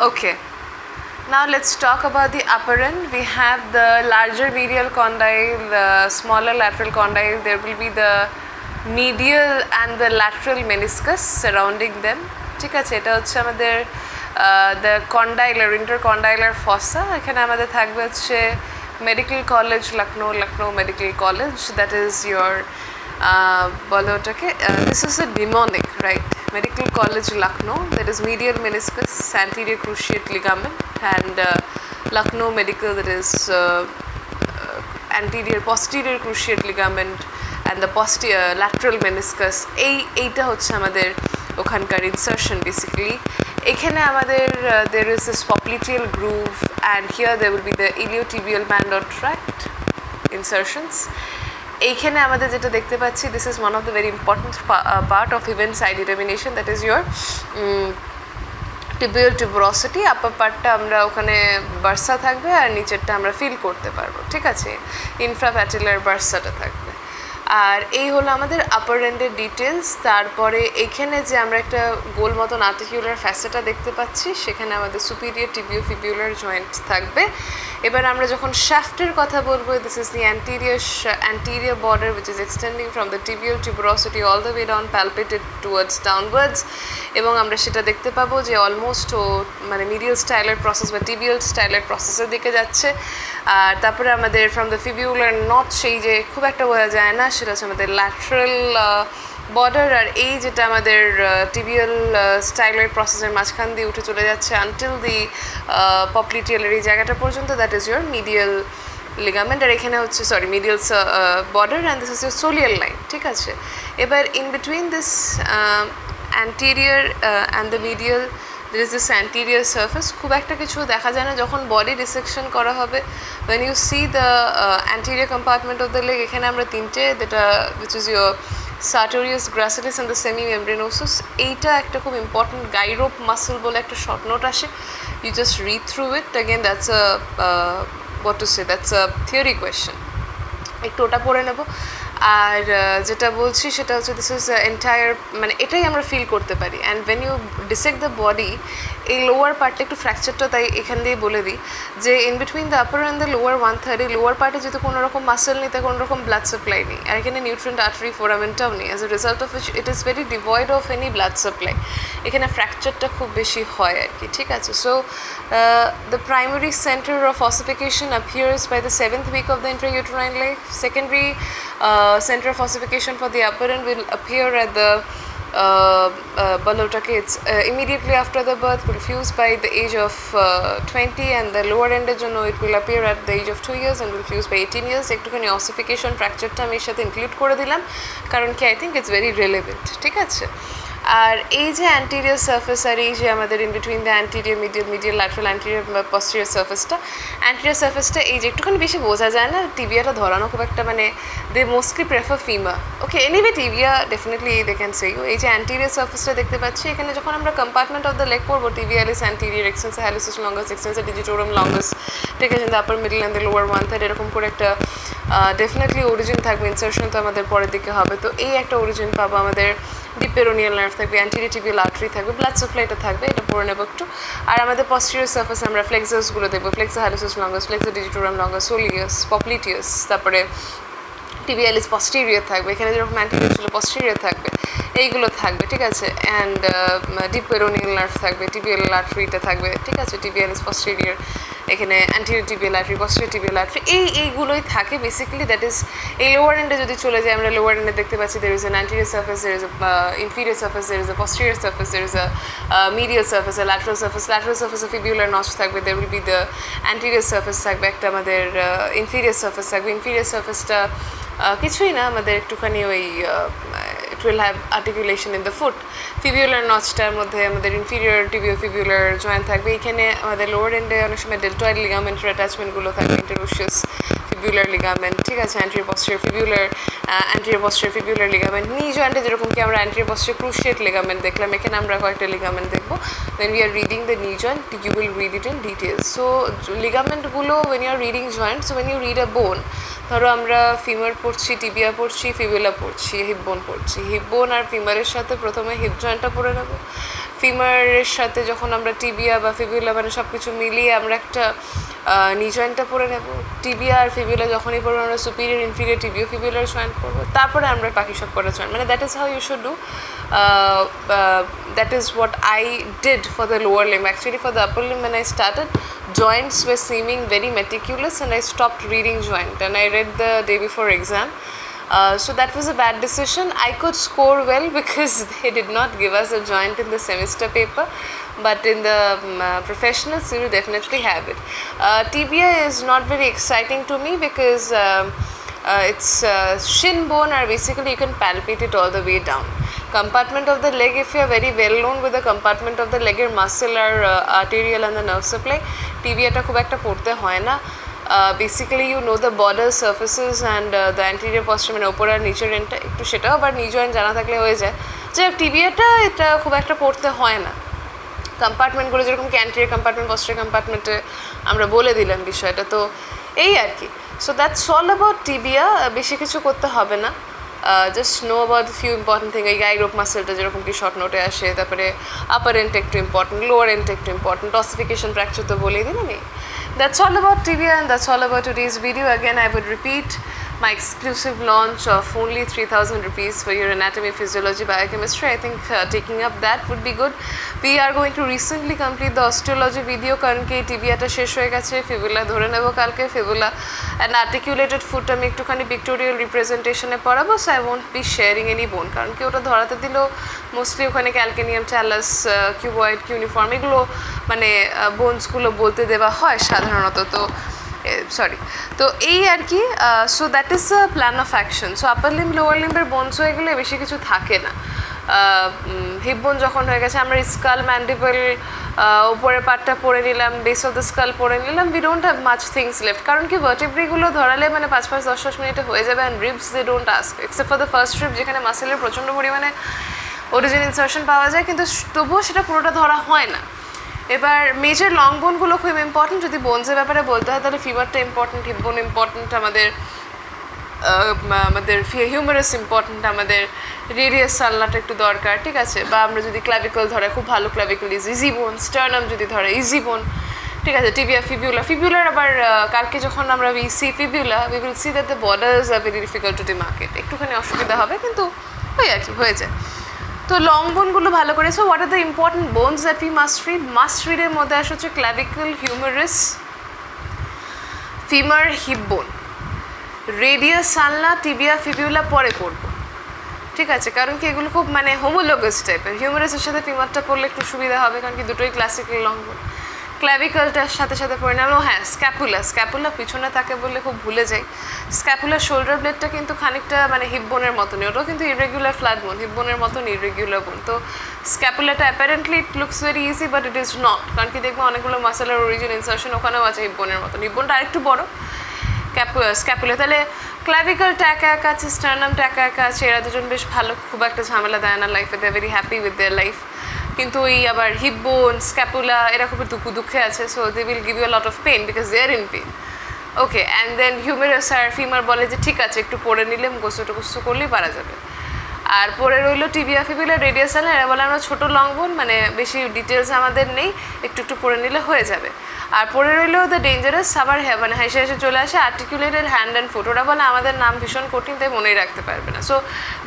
Okay. Now let's talk about the upper end. We have the larger medial condyle, the smaller lateral condyle. There will be the medial and the lateral meniscus surrounding them. ঠিক আছে, এটা হচ্ছে আমাদের the condylar intercondylar fossa. এখানে আমাদের থাকবে হচ্ছে medical college Lucknow medical college, that is your বলে ওটাকে, this is a mnemonic, right? Medical College Lucknow, that is medial meniscus, anterior cruciate ligament, and Lucknow Medical, that is posterior cruciate ligament and the lateral meniscus. এইটা হচ্ছে আমাদের ওখানকার insertion basically. এখানে আমাদের there is this popliteal groove, and here there will be the iliotibial band or tract insertions. এইখানে আমাদের যেটা দেখতে পাচ্ছি, this is one of the very important part of event site determination, that is your tibial tuberosity. আপার পার্টটা আমরা ওখানে Barca থাকবে আর নিচেরটা আমরা ফিল করতে পারবো, ঠিক আছে? ইনফ্রাপ্যাটেলার বার্সাটা থাকবে। আর এই হলো আমাদের আপার এন্ডের ডিটেলস। তারপরে এখানে যে আমরা একটা গোল মতন আর্টিকুলার ফ্যাসেটা দেখতে পাচ্ছি, সেখানে আমাদের সুপিরিয়র টিবিওফিবিউলার জয়েন্ট থাকবে। এবার আমরা যখন শ্যাফটের কথা বলবো, this is the anterior border which is extending from the tibial tuberosity all the way down, palpated towards downwards, এবং আমরা সেটা দেখতে পাবো যে অলমোস্ট মানে মিডিয়াল স্টাইলার প্রসেস বা টিবিয়াল স্টাইলার প্রসেসের দিকে যাচ্ছে। আর তারপরে আমাদের ফ্রম দ্য ফিবিউলার নট, সেই যে খুব একটা বোঝা যায় না, সেটা হচ্ছে আমাদের ল্যাটারাল বর্ডার। আর এই যেটা আমাদের টিবিয়াল স্টাইলার প্রসেসের মাঝখান দিয়ে উঠে চলে যাচ্ছে আনটিল দি পপলিটিয়ালের এই জায়গাটা পর্যন্ত, that is your medial ligament. আর এখানে হচ্ছে medial border, and this is your soleal line, ঠিক আছে? এবার in between this anterior and the medial there is this anterior surface, খুব একটা কিছু দেখা যায় না যখন বডি ডিসেকশন করা হবে। when you see the anterior compartment of the leg, এখানে আমরা তিনটে, যেটা which is your sartorius, gracilis and the semimembranosus, এইটা একটা খুব ইম্পর্টেন্ট গাইরোপ মাসল বলে একটা শর্ট নোট আসে, you just read through it again, that's a what to say, that's a theory question, একটু ওটা পড়ে নেব। আর যেটা বলছি সেটা হচ্ছে দিস ইজ এন্টায়ার, মানে এটাই আমরা ফিল করতে পারি। And when you dissect the body, এই লোয়ার পার্টটা একটু ফ্র্যাকচারটা তাই এখান দিয়ে বলে দিই যে in between the upper and the lower 1/3, এই লোয়ার পার্টে যেহেতু কোনো রকম মাসেল নেই, তাই কোনো রকম ব্লাড সাপ্লাই নেই, আর এখানে নিউট্রিয়েন্ট আর্টারি ফোরামেন্টাও নেই, as a result of which it is very devoid of any blood supply. এখানে ফ্র্যাকচারটা খুব বেশি হয় আর কি, ঠিক আছে? So the primary centre of ossification appears by the 7th week of the intrauterine life. Secondary center of ossification for the upper end will appear at the balotake, it's immediately after the birth, will fuse by the age of 20, and the lower end it will appear at the age of 2 years and will fuse by 18 years. একটুখানি ossification ফ্র্যাকচারটা আমি এর সাথে include করে দিলাম, কারণ কি I think it's very relevant, ঠিক আছে? আর এই যে অ্যান্টিরিয়র সার্ফেস, আর এই যে আমাদের in between the anterior medial lateral anterior posterior সার্ফেসটা, অ্যান্টিরিয়র সার্ফেসটা এই যে একটুখানি বেশি বোঝা যায় না, টিবিয়াটা ধরানো খুব একটা, মানে they mostly prefer femur. Okay, anyway tibia definitely they can say you. এই যে অ্যান্টিরিয়র সার্ফেসটা দেখতে পাচ্ছি, এখানে যখন আমরা কম্পার্টমেন্ট অফ দ্য লেগ পড়বো, tibialis anterior, extensor hallucis longus, extensor digitorum longus, ঠিক আছে? The upper middle and the lower 1/3, এরকম করে একটা ডেফিনেটলি অরিজিন থাকবে। ইনসার্শন তো আমাদের পরের দিকে হবে, তো এই একটা অরিজিন পাবো। আমাদের ডিপ পেরোনিয়াল নার্ভ থাকবে, অ্যান্টিরিয়র টিবিয়াল আর্টারি থাকবে, ব্লাড সাপ্লাইটা থাকবে, এটা পড়ে নেবো একটু। আর আমাদের পস্টেরিয়র সার্ফেসে আমরা ফ্লেক্সাসগুলো দেখবো, flexor hallucis longus, flexor digitorum longus, soleus, popliteus, তারপরে টিবিয়ালিস পস্টেরিয়র থাকবে, এখানে যেরকম অ্যান্টিরিয়র ছিল পস্টেরিয়র থাকবে, এইগুলো থাকবে, ঠিক আছে? অ্যান্ড ডিপ পেরোনিয়াল নার্ভ থাকবে, টিবিয়াল আর্টারিটা থাকবে, ঠিক আছে? টিবিয়ালিস পস্টেরিয়র, এখানে anterior tibial artery, posterior tibial artery, এইগুলোই থাকে বেসিক্যালি। দ্যাট ইজ এই লোয়ার এন্ডে যদি চলে যাই, আমরা লোয়ার এন্ডে দেখতে পাচ্ছি there is an anterior surface, there is inferior surface, there is a posterior surface, there is a medial surface, a lateral surface. Lateral সার্ফেসে ফিবিউলার নচ থাকবে, there will be the anterior surface থাকবে, একটা আমাদের inferior surface থাকবে। Inferior সার্ফেসটা কিছুই না, আমাদের একটুখানি ওই it will have articulation in the foot. Fibular notchটার মধ্যে আমাদের inferior tibiofibular joint থাকবে, এখানে আমাদের lower end এ অনেক সময় deltoid ligamentar attachment গুলো থাকবে, interosseous fibular ligament, ঠিক আছে? anterior posterior fibular ligament, knee joint এ যেরকম কি আমরা anterior posterior cruciate ligament দেখলাম, এখানে আমরা কয়েকটা ligament দেখবো। when we are reading the knee joint, you will read it in details. so ligament গুলো when you are reading joint, so when you read a bone, ধরো আমরা femur পড়ছি, tibia পড়ছি, ফিবুলা পড়ছি, হিপ বোন পড়ছি, heap বোন আর ফিমারের সাথে প্রথমে হিপ জয়েন্টটা পড়ে নেবো, ফিমারের সাথে যখন আমরা টিবিয়া বা ফিবিউলা মানে সব কিছু মিলিয়ে আমরা একটা নি জয়েন্টটা পরে নেব। টিবিয়া আর ফিবিউলা যখনই পড়বো আমরা superior inferior tibiofibular joint পড়বো, তারপরে আমরা বাকি সব করা জয়েন্ট, মানে that is how you should do. That is what I did for the lower limb. Actually for the upper limb when I started, joints were seeming very meticulous and I stopped reading joint and I read the day before exam. So that was a bad decision. I could score well because they did not give us a joint in the semester paper, but in the professionals you will definitely have it. Tibia is not very exciting to me because it's shin bone, or basically you can palpate it all the way down. Compartment of the leg, if you are very well known with the compartment of the leg এর muscle আর arterial and the nerve supply, টিবিয়াটা খুব একটা পড়তে হয় না। Basically you know the border surfaces and the anterior posterior, মানে ওপর আর নিচের এন্ডটা একটু সেটাও আবার নি জয়েন্ট জানা থাকলে হয়ে যায়। যে টিবিয়াটা এটা খুব একটা পড়তে হয় না। কম্পার্টমেন্টগুলো যেরকম কি অ্যান্টেরিয়র কম্পার্টমেন্ট পস্টেরিয়র কম্পার্টমেন্টে আমরা বলে দিলাম বিষয়টা, তো এই আর কি। So that's all about tibia, বেশি কিছু করতে হবে না। Just know about the few important thing. এই গাই রোপ মাসেলটা যেরকম কি শর্ট নোটে আসে, তারপরে আপার এন্ড একটু ইম্পর্টেন্ট, লোয়ার এন্ড একটু ইম্পর্টেন্ট, অসিফিকেশন ফ্র্যাকচার তো বলেই দিলাম। That's all about tibia and that's all about today's video. Again, I would repeat my exclusive launch of only 3,000 rupees for your anatomy, physiology, biochemistry. I think taking up that would be good. We are going to recently complete the osteology video কারণ কি টিবিয়াটা শেষ হয়ে গেছে, fibula ধরে নেব কালকে। Fibula and articulated foot আমি একটুখানি পিক্টোরিয়াল রিপ্রেজেন্টেশনে পড়াবো, so I won't be sharing any বোন, কারণ কি ওটা ধরাতে দিলেও মোস্টলি ওখানে ক্যালকেনিয়াম, ট্যালাস, কিউবয়েড, কিউনিফর্ম এগুলো মানে বোনসগুলো বলতে দেওয়া হয় সাধারণত। তো সরি, তো এই আর কি। So that is a plan of action. So upper limb lower লিম্বের বোনস হয়ে গেলে বেশি কিছু থাকে না। হিপ বোন যখন হয়ে গেছে, আমরা স্কাল, ম্যান্ডিবল, উপরের পার্টটা পড়ে নিলাম, বেস অফ দ্য স্কাল পড়ে নিলাম, we don't have much things left, কারণ কি ভার্টিব্রিগুলো ধরালে মানে 5-10 মিনিটে হয়ে যাবে। And ribs they don't ask, except for the first rib যেখানে মাসেলের প্রচণ্ড পরিমাণে অরিজিন ইনসার্শন পাওয়া যায়, কিন্তু তবুও সেটা পুরোটা ধরা হয় না। এবার মেজর লং বোনগুলো খুব ইম্পর্টেন্ট। যদি বোনসের ব্যাপারে বলতে হয় তাহলে ফিমারটা ইম্পর্টেন্ট, হিপ বোন ইম্পর্টেন্ট, আমাদের হিউমারাস ইম্পর্টেন্ট, আমাদের রেডিয়াস সালনাটা একটু দরকার, ঠিক আছে। বা আমরা যদি ক্লাভিকল ধরে খুব ভালো ক্লাভিকল ইজ ইজি বোন, স্টার্নাম যদি ধরে ইজি বোন, ঠিক আছে। টিবিয়া, ফিবিউলার আবার কালকে যখন আমরা we see fibula, we will see that the borders are very difficult to demarcate, একটুখানি অসুবিধা হবে, কিন্তু ওই আর কি হয়ে যায়। তো লং বোনগুলো ভালো করে। So what are the important bones that we must রিডের মধ্যে আসে হচ্ছে clavicle, humerus, femur, hip bone, radius ulna, tibia, fibula পরে পড়বো, ঠিক আছে। কারণ কি এগুলো খুব মানে হোমোলোগাস টাইপের। হিউমারাসের সাথে ফিমারটা পড়লে একটু সুবিধা হবে, কারণ কি দুটোই ক্লাসিক্যাল লং বোন। ক্ল্যাভিকলটার সাথে সাথে পড়ে নেব, হ্যাঁ স্ক্যাপুলা পিছনে থাকে বলে খুব ভুলে যাই। স্ক্যাপুলার শোল্ডার ব্লেডটা কিন্তু খানিকটা মানে হিপ বোনের মতনই, ওটাও কিন্তু ইরেগুলার ফ্ল্যাট বোন, হিপ বোনের মতন ইরেগুলার বোন। তো স্ক্যাপুলাটা apparently it looks very easy but it is not, কারণ কি দেখবো অনেকগুলো মাসেলের অরিজিন ইনসার্শন ওখানেও আছে হিপ বোনের মতন। হিপ বোনটা আরেকটু বড়, স্ক্যাপুলা। তাহলে ক্ল্যাভিকলটা একা একা আছে, স্টার্নামটা একা একা আছে, এরা দুজন বেশ ভালো, খুব একটা ঝামেলা দেয় না লাইফে, they are very happy with their life. কিন্তু ওই আবার হিপ বোন, স্ক্যাপুলা এরা খুব দুঃখে আছে, so they will give you a lot of pain because they are in pain. Okay, and then humerus আর ফিমার বলে যে ঠিক আছে একটু পড়ে নিলে মুখস্থ করলেই পারা যাবে। আর পরে রইলো টিবিয়া, ফিবিউলা, রেডিয়াস সালনা, এরা বলে আমরা ছোটো লং বোন, মানে বেশি ডিটেলস আমাদের নেই, একটু পড়ে নিলে হয়ে যাবে। আর পরে রইলো দ্য ডেঞ্জারাস, আবার মানে হেসে চলে আসে আর্টিকুলেটেড হ্যান্ড অ্যান্ড ফুট। ওরা বলে আমাদের নাম ভীষণ কঠিন, তাই মনেই রাখতে পারবে না। So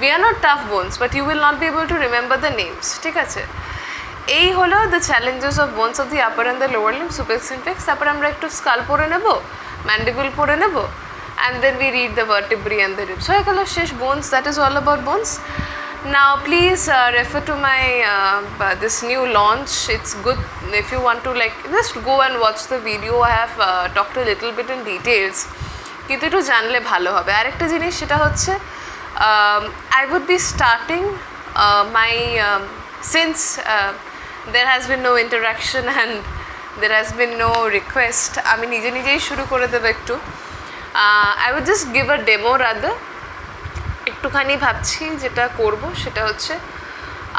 we are not tough bones but you will not be able to remember the names, ঠিক আছে। এই হলো the challenges of bones of the upper and the lower limb, সুপেক্স ইনফেক্স। তারপরে আমরা একটু স্কাল পড়ে নেব, ম্যান্ডিবল পড়ে নেব, and then we read the vertebrae and the ribs. হয়ে গেল শেষ bones. That is all about bones. Now please refer to my this new launch. It's good if you want to like just go and watch the video. I have talked a little bit in details, কিন্তু একটু জানলে ভালো হবে। আরেকটা জিনিস সেটা হচ্ছে I would be starting my since there has been no interaction and there has been no request, আমি নিজেই শুরু করে দেবো একটু। I would just give a demo rather, একটুখানি ভাবছি যেটা করব সেটা হচ্ছে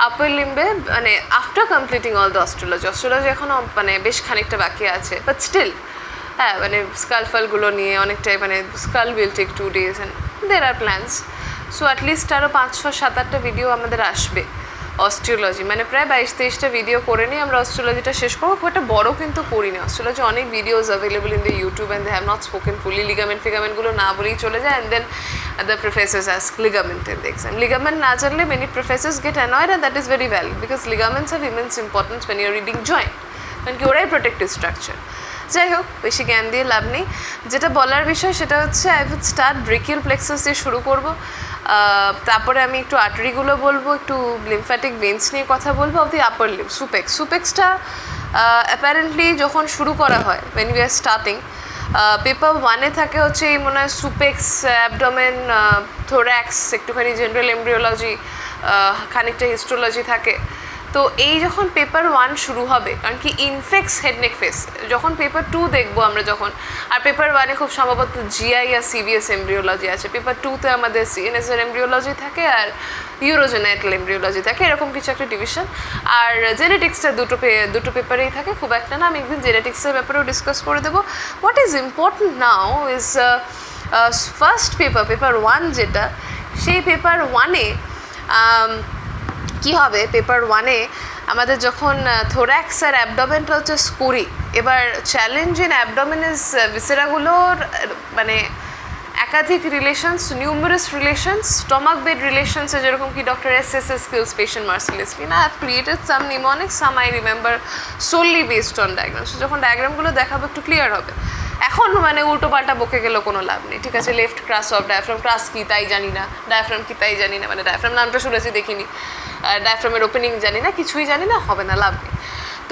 আপার লিম্বে মানে after completing all the astrology এখনও মানে বেশ খানিকটা বাকি আছে, বাট স্টিল হ্যাঁ মানে স্কালফালগুলো নিয়ে অনেকটাই মানে skull will take 2 days and দের আর প্ল্যান্স। সো অ্যাটলিস্ট আরও 5, 6, 7, 8টা ভিডিও আমাদের আসবে অস্টিওলজি, মানে প্রায় 22-23টা ভিডিও করে নিই আমরা অস্টিওলজিটা শেষ করবো। খুব একটা বড় কিন্তু করিনি। অস্টিওলজি অনেক videos available in the YouTube and they have not spoken fully. Ligament ফিগামেন্টগুলো না বলেই চলে যায়, and then the professors ask ligament in the exam. Ligament না জানলে many professors get annoyed, and that is very valid because ligaments have immense importance when you are reading joint, কারণ কি ওরাই প্রোটেক্টিভ স্ট্রাকচার। যাই হোক, বেশি জ্ঞান দিয়ে লাভ নেই। যেটা বলার বিষয় সেটা হচ্ছে আই উইল স্টার্ট ব্রেকিয়াল প্লেক্সাস দিয়ে শুরু করবো, তারপরে আমি একটু আর্টারিগুলো বলবো, একটু লিম্ফ্যাটিক ভেন্স নিয়ে কথা বলবো, অফ দি আপার লিম্ব। সুপেক্সটা অ্যাপারেন্টলি যখন শুরু করা হয় when we are starting, paper 1-এ থাকে হচ্ছে এই মনে হয় সুপেক্স, অ্যাবডোমেন, থোরাক্স, একটুখানি জেনারেল এমব্রিওলজি, খানিকটা হিস্টোলজি থাকে। তো এই যখন পেপার 1 শুরু হবে, কারণ কি ইনফেক্স হেড নেক ফেস, যখন পেপার 2 দেখবো আমরা যখন, আর পেপার 1-এ খুব সম্ভবত জিআই আর সিভিএস এমব্রিওলজি আছে, পেপার 2-তে আমাদের সিএনএস এর এমব্রিওলজি থাকে আর ইউরোজেনাইটাল এমব্রিওলজি থাকে, এরকম কিছু একটা ডিভিশন। আর জেনেটিক্সটা দুটো পেপারেই থাকে, খুব একটা না। আমি একদিন জেনেটিক্সের ব্যাপারেও ডিসকাস করে দেবো। What is important now is first paper 1 যেটা, সেই পেপার 1-এ কী হবে, পেপার 1-এ আমাদের যখন থোরাক্স আর অ্যাবডোমেনটা হচ্ছে স্কোরি। এবার চ্যালেঞ্জ ইন অ্যাবডোমেন ইজ ভিসেরাগুলোর মানে একাধিক relations, numerous relations, stomach bed রিলেশনসে, যেরকম কি doctor S skills patient mercilessly না, I have created some mnemonics, some I remember solely based on diagrams. যখন ডায়াগ্রামগুলো দেখাবো একটু ক্লিয়ার হবে। এখন মানে উল্টো পাল্টা বকে গেলেও কোনো লাভ নেই, ঠিক আছে? লেফট ক্রাস অফ ডায়াফ্রাম, ক্রাস কী তাই জানি না, ডায়াফ্রাম কী তাই জানি না, মানে ডায়াফ্রাম নামটা শুনেছি দেখিনি, ডায়াফ্রামের ওপেনিং জানি না, কিছুই জানি না, হবে না, লাভ নেই।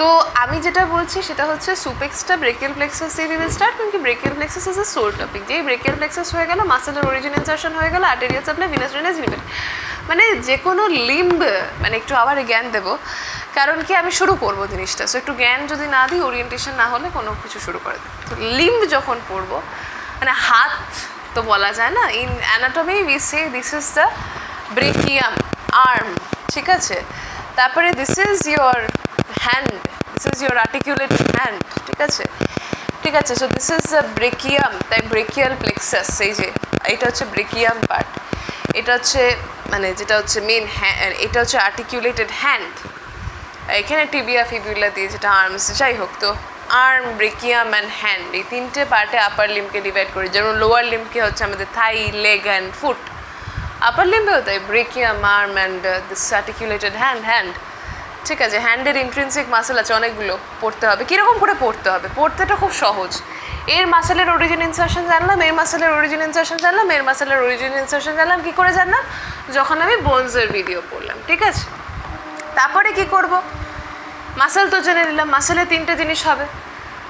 তো আমি যেটা বলছি সেটা হচ্ছে সুপেক্সটা ব্রেকিয়াল প্লেক্সাস দিয়ে উইল স্টার্ট, কারণ কি brachial plexus is a sole topic. যেই ব্রেকিয়াল প্লেক্সাস হয়ে গেল, মাসেলের অরিজিন ইনসারশন হয়ে গেল, arterial supply, venous drainage, lymph, মানে যে কোনো লিম্ব, মানে একটু আবার জ্ঞান দেবো, কারণ কি আমি শুরু করবো জিনিসটা, সো একটু জ্ঞান যদি না দিই, ওরিয়েন্টেশন না হলে কোনো কিছু শুরু করে দেবো। তো লিম্ব যখন পড়বো, মানে হাত তো বলা যায় না, in anatomy we say this is the brachium, arm, ঠিক আছে? তারপরে this is your hand, this is your articulated hand, ঠিক আছে? ঠিক আছে, so this is the brachium, তাই ব্রেকিয়াল প্লেক্সাস, এই যে এটা হচ্ছে ব্রেকিয়াম পার্ট, এটা হচ্ছে মানে যেটা হচ্ছে মেন হ্যান্ড, এটা হচ্ছে আর্টিকুলেটেড হ্যান্ড, এখানে টিবিয়া ফিবিউলা দিয়ে যেটা আর্মস, যাই হোক। তো আর্ম, ব্রেকিয়াম অ্যান্ড হ্যান্ড, এই তিনটে পার্টে আপার লিম্বকে ডিভাইড করি। যেমন লোয়ার লিম্বকে হচ্ছে আমাদের thigh, leg and foot, upper লিম্বেও তাই brachium, arm and this articulated hand, ঠিক আছে? হ্যান্ডের ইন্ট্রিনসিক মাসেল আছে অনেকগুলো, পড়তে হবে। কীরকম করে পড়তে হবে? পড়তেটা খুব সহজ। এর মাসেলের অরিজিন ইনসারশন জানলাম, এর মাসেলের অরিজিন ইনসারশন জানলাম, এর মাসেলের অরিজিন ইনসারশন জানলাম, কী করে জানলাম? যখন আমি বোনসের ভিডিও পড়লাম, ঠিক আছে? তারপরে কি করব? মাসেল তো জেনে নিলাম, মাসেলে 3টে জিনিস হবে,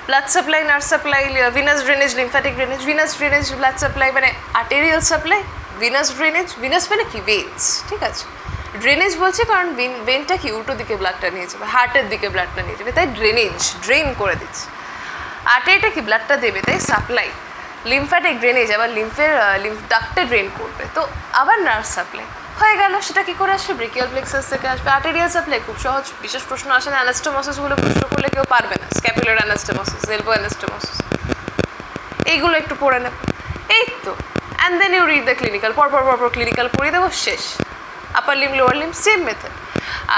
blood supply, nerve supply, venous drainage, lymphatic drainage. Venous drainage, blood supply মানে arterial supply, venous drainage, venous মানে কি ভেন্স, ঠিক আছে? ড্রেনেজ বলছে কারণ ভেনটা কি উল্টো দিকে ব্লাডটা নিয়ে যাবে, হার্টের দিকে ব্লাডটা নিয়ে যাবে, তাই ড্রেনেজ, ড্রেন করে দিচ্ছে। আর্টারিটা কি ব্লাডটা দেবে, তাই সাপ্লাই। লিম্ফ্যাটিক ড্রেনেজ, আবার লিম্ফ ডাক্টে ড্রেন করবে। তো আবার নার্ভ সাপ্লাই হয়ে গেল, সেটা কি করে আসবে? ব্রেকিয়াল প্লেক্সাস থেকে আসবে। আর্টেরিয়াল সাপ্লাই খুব সহজ, বিশেষ প্রশ্ন আসে না, অ্যানাস্টোমোসিসগুলো প্রশ্ন করলে কেউ পারবে না, স্ক্যাপুলার অ্যানাস্টোমোসিস, এলবো অ্যানাস্টোমোসিস, এইগুলো একটু পড়ে নেব, এই তো। And then you read the clinical, পরপর ক্লিনিক্যাল পড়িয়ে দেবো, শেষ। Upper limb, lower limb, same method.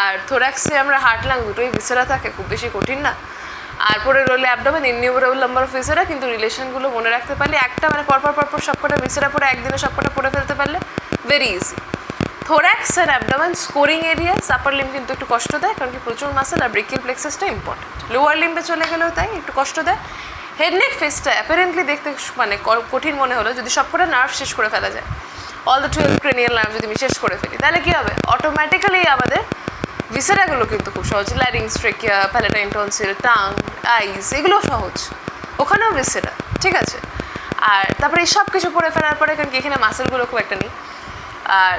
আর থোরাক্সে আমরা হার্ট, লাং দুটোই ভিসেরা থাকে, খুব বেশি কঠিন না। আর পরে রইলে অ্যাবডোমেন, ইননিউমারেবল নাম্বার অফ ভিসেরা, কিন্তু রিলেশনগুলো মনে রাখতে পারলে, একটা মানে পরপর সবকটা ভিসেরা পড়ে একদিনে সবকটা পড়ে ফেলতে পারলে ভেরি ইজি। থোরাক্স আর abdomen scoring areas, upper limb কিন্তু একটু কষ্ট দেয়, কারণ কি প্রচুর মাসেল, আর ব্রেকিয়াল প্লেক্সাসটা ইম্পর্টেন্ট। লোয়ার লিম্বে চলে গেলেও তাই একটু কষ্ট দেয়। হেড নেক ফেসটা অ্যাপারেন্টলি দেখতে মানে কঠিন মনে হলো, যদি সবকটা নার্ভ শেষ করে ফেলা যায়, অল দ্য 12 ক্রেনিয়াল নার্ভ যদি আমি শেষ করে ফেলি, তাহলে কী হবে? অটোমেটিক্যালি আমাদের ভিসেরাগুলো কিন্তু খুব সহজ, ল্যারিংস, ট্রেকিয়া, প্যালাটাইন টনসিল, টাং, আইস, এগুলো সহজ, ওখানেও ভিসেরা, ঠিক আছে? আর তারপরে এই সব কিছু পড়ে ফেলার পরে, কারণ কি এখানে মাসেলগুলো খুব একটা নেই। আর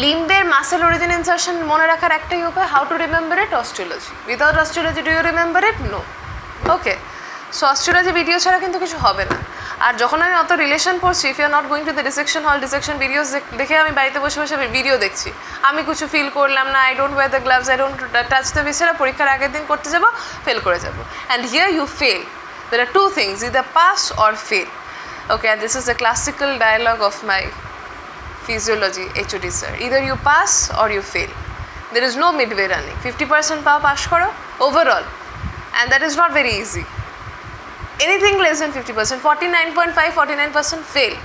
লিম্বের মাসেল অরিজিন ইনসারশন মনে রাখার একটাই উপায়, how to remember it? Osteology. Without osteology do you remember it? No. Okay, so osteology video ছাড়া কিন্তু কিছু হবে না। আর যখন আমি অত রিলেশন পড়ছি, if you are not going to the dissection hall, dissection videos দেখে আমি বাড়িতে বসে বসে ভিডিও দেখছি, আমি কিছু ফিল করলাম না, I don't wear the gloves, I don't touch the viscera, পরীক্ষার আগের দিন করতে যাবো, ফেল করে যাবো। And here you fail, there are two things, either pass or fail. Okay, and this is the classical dialogue of my physiology HOD sir, either you pass or you fail. There is no midway running. 50% পাও pass করো overall, and that is not very easy. Anything less than 50%, 49.5, 49% fail.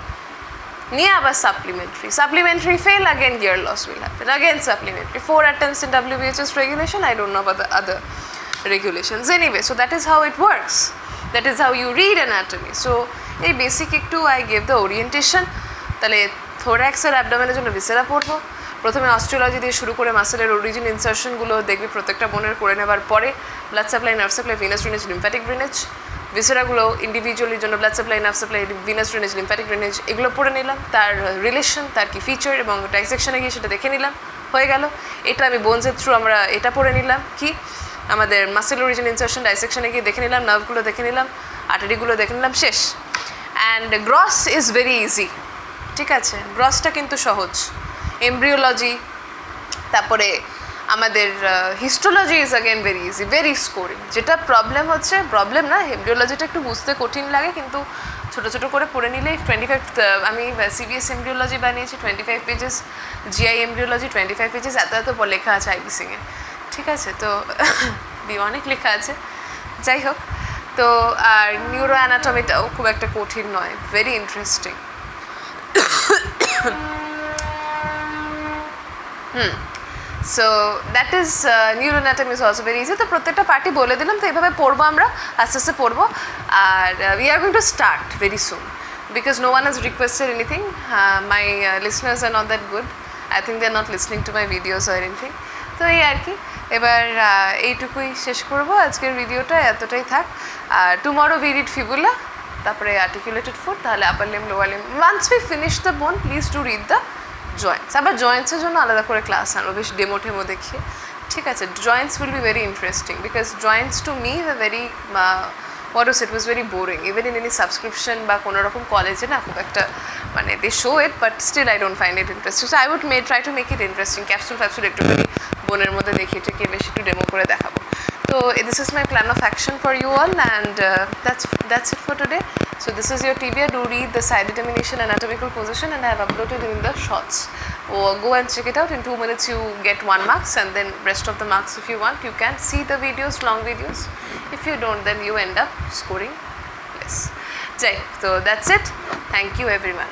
নিয়ে আবার supplementary fail, again gear loss will happen, again supplementary, 4 attempts in WBHS regulation. I don't know about the other regulations anyway. So that is how it works, that is how you read anatomy. So এই basic একটু I gave the orientation. তাহলে thorax আর abdomen-এর জন্য viscera পড়বো। প্রথমে osteology দিয়ে শুরু করে মাসেলের origin ইনসারশনগুলো দেখবি প্রত্যেকটা বোনের করে নেবার পরে blood supply, nerve supply, venous drainage, lymphatic drainage, ভিসেরাগুলো ইন্ডিভিজুয়ালির জন্য blood supply, nerve supply, venous drainage, lymphatic drainage এগুলো পড়ে নিলাম, তার রিলেশন, তার কি ফিচার এবং ডাইসেকশনে গিয়ে সেটা দেখে নিলাম, হয়ে গেল। এটা আমি বোনসের থ্রু আমরা এটা পড়ে নিলাম কি আমাদের মাসেল অরিজিন ইনসারশন, ডাইসেকশনে গিয়ে দেখে নিলাম, নার্ভগুলো দেখে নিলাম, আর্টারিগুলো দেখে নিলাম, শেষ। And gross is very easy, ঠিক আছে, গ্রসটা কিন্তু সহজ। এমব্রিওলজি, তারপরে আমাদের histology is again very easy, very scoring. যেটা প্রবলেম হচ্ছে, প্রবলেম না, এমব্রিওলজিটা একটু বুঝতে কঠিন লাগে, কিন্তু ছোটো ছোটো করে পড়ে নিলেই 25, আমি সিবিএস এমব্রিওলজি বানিয়েছি 25 পেজেস, জিআই এমব্রিওলজি 25 পেজেস, এত এত লেখা আছে আইবি সিংয়ে, ঠিক আছে, তো অনেক লেখা আছে, যাই হোক। তো আর নিউরো অ্যানাটমিটাও খুব একটা কঠিন নয়, very interesting. So that is neuroanatomy is also very easy. তো প্রত্যেকটা পার্টি বলে দিলাম, তো এইভাবে পড়বো আমরা, আস্তে আস্তে পড়বো। আর we are going to start very soon because no one has requested anything. My listeners are not that good, I think they are not listening to my videos আর এনিথিং। তো এই আর কি, এবার এইটুকুই শেষ করবো আজকের ভিডিওটা, এতটাই থাক। আর টুমরো উই রিড ফিবুলা, তারপরে আর্টিকুলেটেড ফুট, তাহলে upper limb, lower limb. Once we finish the bone, please to read the joints. আবার জয়েন্টসের জন্য আলাদা করে ক্লাস আনবো, বেশ ডেমো টেমো দেখিয়ে, ঠিক আছে। Joints will be very interesting because Joints to me were very, what was it was very boring even in any subscription বা কোনো রকম কলেজে না খুব একটা মানে they show it but still I don't find it interesting, so I would try to make it interesting. Capsule একটুখানি বোনের মধ্যে দেখিয়ে টেকে বেশি একটু ডেমো করে দেখাবো। So this is my plan of action for you all, and that's it for today. So this is your tibia. Do read the side determination, anatomical position, and I have uploaded in the shorts. Go and check it out. In 2 minutes you get 1 marks, and then rest of the marks if you want. You can see the videos, long videos. If you don't, then you end up scoring less. So that's it. Thank you everyone.